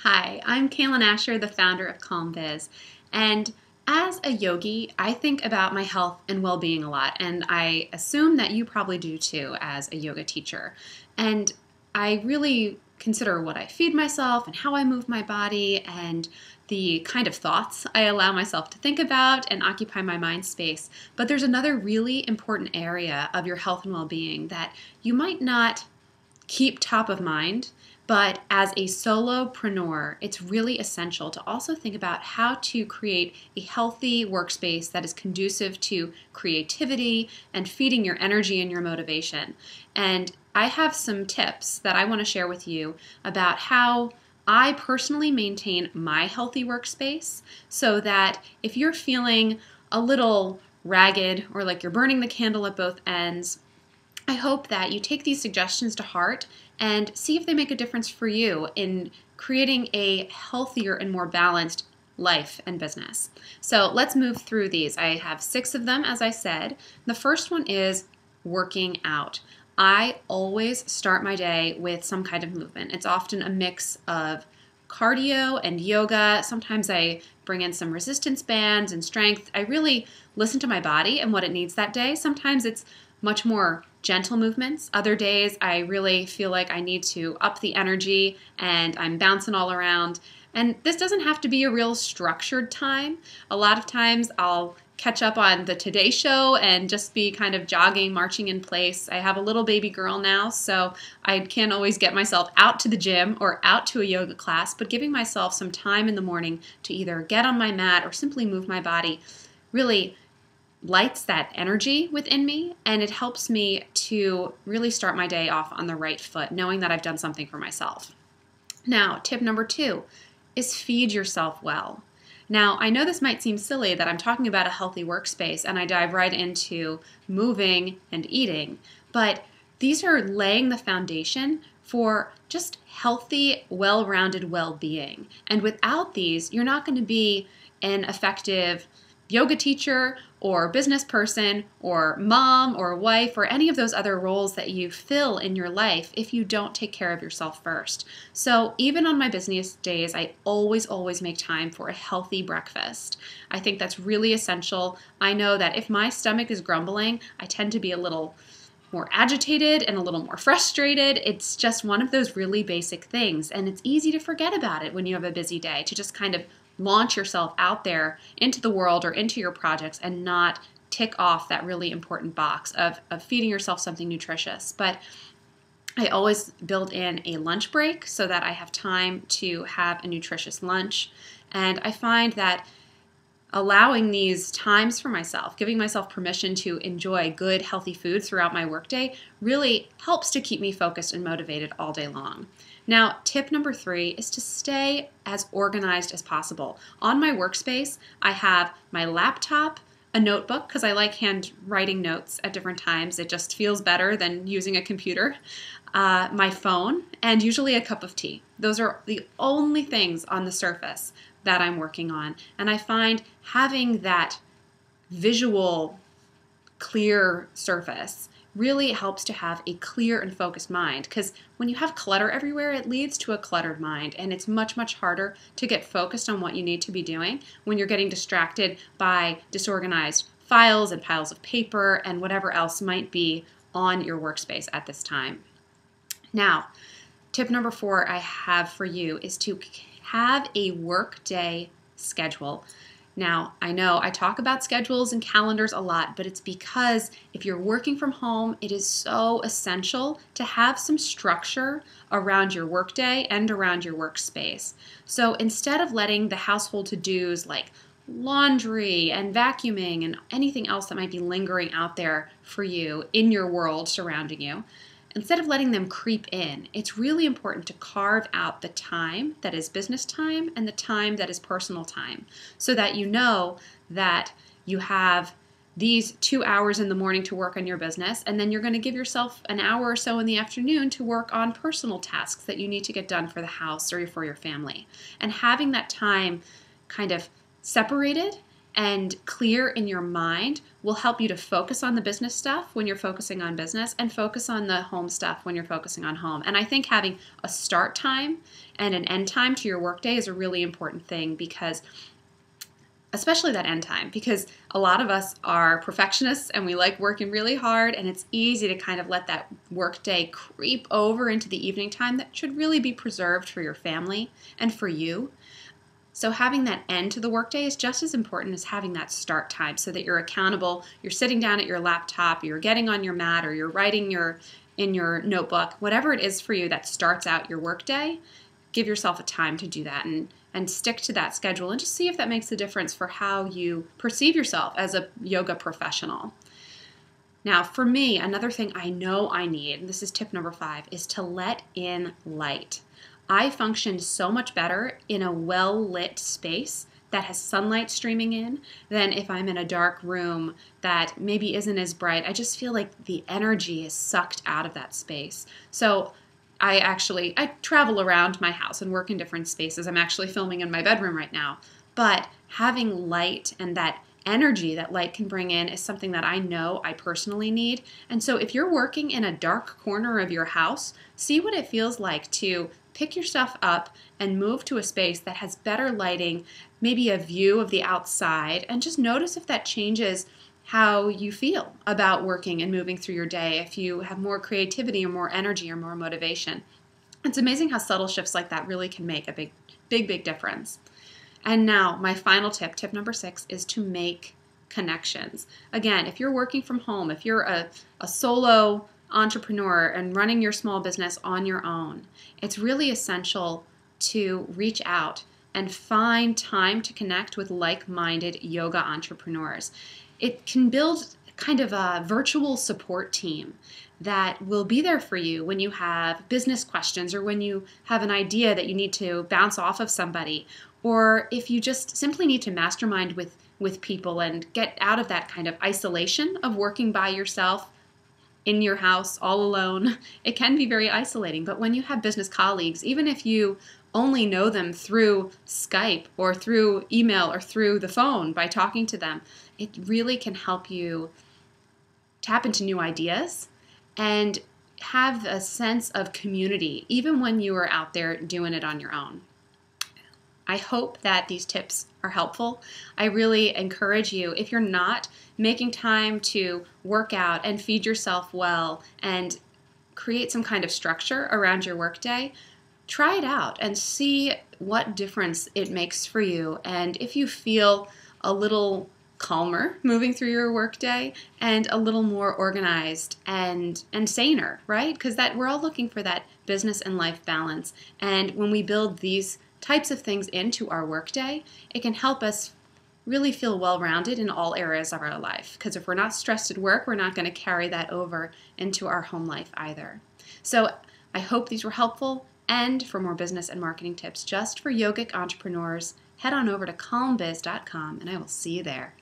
Hi, I'm Cailen Ascher, the founder of Yoga Biz, and as a yogi, I think about my health and well-being a lot, and I assume that you probably do too as a yoga teacher. And I really consider what I feed myself and how I move my body and the kind of thoughts I allow myself to think about and occupy my mind space. But there's another really important area of your health and well-being that you might not keep top of mind. But as a solopreneur, it's really essential to also think about how to create a healthy workspace that is conducive to creativity and feeding your energy and your motivation. And I have some tips that I want to share with you about how I personally maintain my healthy workspace so that if you're feeling a little ragged or like you're burning the candle at both ends, I hope that you take these suggestions to heart and see if they make a difference for you in creating a healthier and more balanced life and business. So let's move through these. I have 6 of them, as I said. The first one is working out. I always start my day with some kind of movement. It's often a mix of cardio and yoga. Sometimes I bring in some resistance bands and strength. I really listen to my body and what it needs that day. Sometimes it's much more gentle movements. Other days I really feel like I need to up the energy and I'm bouncing all around. And this doesn't have to be a real structured time. A lot of times I'll catch up on the Today Show and just be kind of jogging, marching in place. I have a little baby girl now, so I can't always get myself out to the gym or out to a yoga class, but giving myself some time in the morning to either get on my mat or simply move my body really lights that energy within me, and it helps me to really start my day off on the right foot, knowing that I've done something for myself. Now, tip number 2 is feed yourself well. Now, I know this might seem silly that I'm talking about a healthy workspace and I dive right into moving and eating, but these are laying the foundation for just healthy, well-rounded well-being. And without these, you're not going to be an effective yoga teacher or business person or mom or wife or any of those other roles that you fill in your life if you don't take care of yourself first. So even on my busiest days, I always make time for a healthy breakfast. I think that's really essential. I know that if my stomach is grumbling, I tend to be a little more agitated and a little more frustrated. It's just one of those really basic things, and it's easy to forget about it when you have a busy day, to just kind of launch yourself out there into the world or into your projects and not tick off that really important box of feeding yourself something nutritious. But I always build in a lunch break so that I have time to have a nutritious lunch. And I find that allowing these times for myself, giving myself permission to enjoy good, healthy food throughout my workday really helps to keep me focused and motivated all day long. Now, tip number 3 is to stay as organized as possible. On my workspace, I have my laptop, a notebook, because I like handwriting notes at different times. It just feels better than using a computer, my phone, and usually a cup of tea. Those are the only things on the surface that I'm working on. And I find having that visual, clear surface really helps to have a clear and focused mind, because when you have clutter everywhere, it leads to a cluttered mind, and it's much harder to get focused on what you need to be doing when you're getting distracted by disorganized files and piles of paper and whatever else might be on your workspace at this time. Now, tip number 4 I have for you is to have a workday schedule. Now, I know I talk about schedules and calendars a lot, but it's because if you're working from home, it is so essential to have some structure around your workday and around your workspace. So instead of letting the household to-dos like laundry and vacuuming and anything else that might be lingering out there for you in your world surrounding you, instead of letting them creep in, it's really important to carve out the time that is business time and the time that is personal time, so that you know that you have these 2 hours in the morning to work on your business, and then you're going to give yourself an hour or so in the afternoon to work on personal tasks that you need to get done for the house or for your family. And having that time kind of separated and clear in your mind will help you to focus on the business stuff when you're focusing on business and focus on the home stuff when you're focusing on home. And I think having a start time and an end time to your workday is a really important thing, because especially that end time, because a lot of us are perfectionists and we like working really hard, and it's easy to kind of let that workday creep over into the evening time that should really be preserved for your family and for you. So having that end to the workday is just as important as having that start time, so that you're accountable, you're sitting down at your laptop, you're getting on your mat, or you're writing in your notebook, whatever it is for you that starts out your workday. Give yourself a time to do that and stick to that schedule, and just see if that makes a difference for how you perceive yourself as a yoga professional. Now, for me, another thing I know I need, and this is tip number 5, is to let in light. I function so much better in a well-lit space that has sunlight streaming in than if I'm in a dark room that maybe isn't as bright. I just feel like the energy is sucked out of that space. So I travel around my house and work in different spaces. I'm actually filming in my bedroom right now. But having light and that energy that light can bring in is something that I know I personally need. And so if you're working in a dark corner of your house, see what it feels like to pick your stuff up and move to a space that has better lighting, maybe a view of the outside, and just notice if that changes how you feel about working and moving through your day, if you have more creativity or more energy or more motivation. It's amazing how subtle shifts like that really can make a big difference. And now my final tip, tip number 6, is to make connections. Again, if you're working from home, if you're a solo entrepreneur and running your small business on your own, it's really essential to reach out and find time to connect with like-minded yoga entrepreneurs. It can build kind of a virtual support team that will be there for you when you have business questions, or when you have an idea that you need to bounce off of somebody, or if you just simply need to mastermind with people and get out of that kind of isolation of working by yourself in your house all alone. It can be very isolating, but when you have business colleagues, even if you only know them through Skype or through email or through the phone by talking to them, it really can help you tap into new ideas and have a sense of community, even when you are out there doing it on your own. I hope that these tips are helpful. I really encourage you, if you're not making time to work out and feed yourself well and create some kind of structure around your workday, try it out and see what difference it makes for you. And if you feel a little calmer moving through your workday and a little more organized and saner, right? Because that we're all looking for that business and life balance. And when we build these types of things into our workday, it can help us really feel well-rounded in all areas of our life. Because if we're not stressed at work, we're not going to carry that over into our home life either. So I hope these were helpful. And for more business and marketing tips just for yogic entrepreneurs, head on over to calmbiz.com and I will see you there.